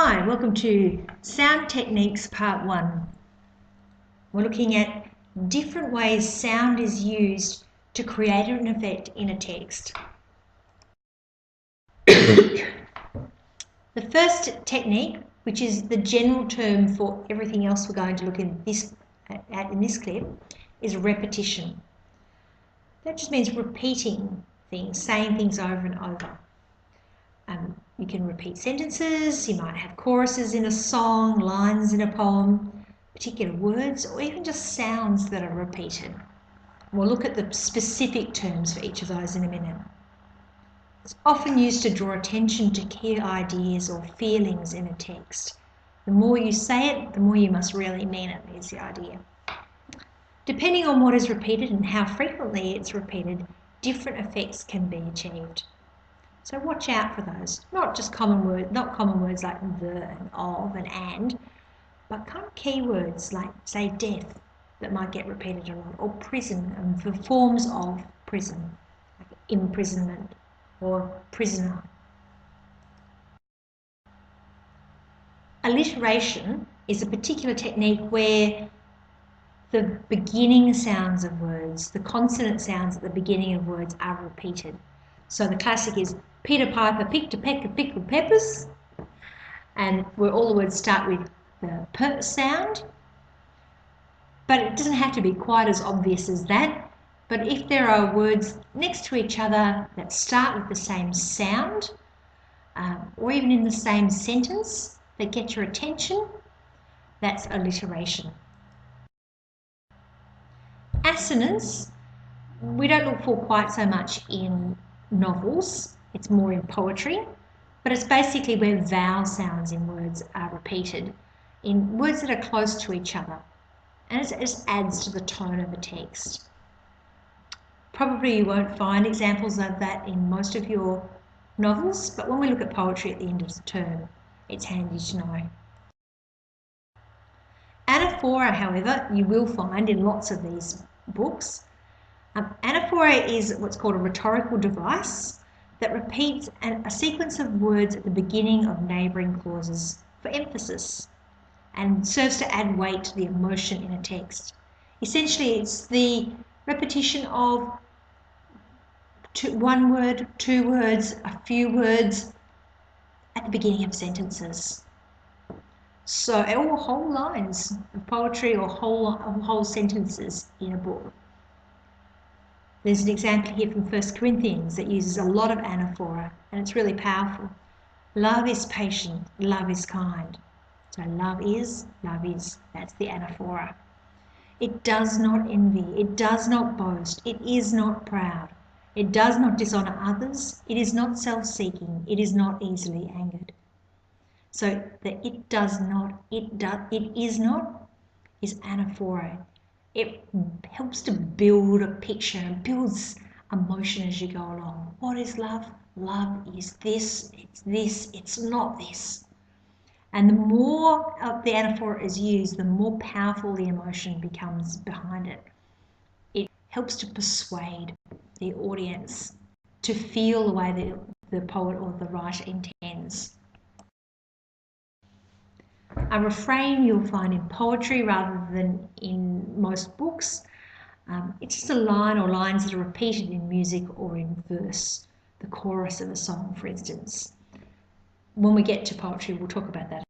Hi, welcome to Sound Techniques Part 1. We're looking at different ways sound is used to create an effect in a text. The first technique, which is the general term for everything else we're going to look in this clip, is repetition. That just means repeating things, saying things over and over. You can repeat sentences, you might have choruses in a song, lines in a poem, particular words, or even just sounds that are repeated. We'll look at the specific terms for each of those in a minute. It's often used to draw attention to key ideas or feelings in a text. The more you say it, the more you must really mean it, is the idea. Depending on what is repeated and how frequently it's repeated, different effects can be achieved. So watch out for those. Not just common words like the and of and, but kind of key words like, say, death, that might get repeated a lot, or prison, and the forms of prison, like imprisonment or prisoner. Alliteration is a particular technique where the beginning sounds of words, the consonant sounds at the beginning of words are repeated. So the classic is Peter Piper picked a peck of pickled peppers, and where all the words start with the P sound, but it doesn't have to be quite as obvious as that. But if there are words next to each other that start with the same sound, or even in the same sentence that get your attention, that's alliteration. Assonance, we don't look for quite so much in novels, it's more in poetry, but it's basically where vowel sounds in words are repeated, in words that are close to each other, and it just adds to the tone of the text. Probably you won't find examples of that in most of your novels, but when we look at poetry at the end of the term, it's handy to know. Anaphora, however, you will find in lots of these books. Anaphora is what's called a rhetorical device that repeats a sequence of words at the beginning of neighbouring clauses for emphasis and serves to add weight to the emotion in a text. Essentially, it's the repetition of one word, two words, a few words at the beginning of sentences. So, or whole lines of poetry or whole sentences in a book. There's an example here from 1 Corinthians that uses a lot of anaphora, and it's really powerful. Love is patient, love is kind. So love is, that's the anaphora. It does not envy, it does not boast, it is not proud, it does not dishonour others, it is not self-seeking, it is not easily angered. So the it is not is anaphora. It helps to build a picture and builds emotion as you go along. What is love? Love is this, it's not this. And the more the anaphora is used, the more powerful the emotion becomes behind it. It helps to persuade the audience to feel the way that the poet or the writer intends. A refrain you'll find in poetry rather than in most books. It's just a line or lines that are repeated in music or in verse, the chorus of a song, for instance. When we get to poetry, we'll talk about that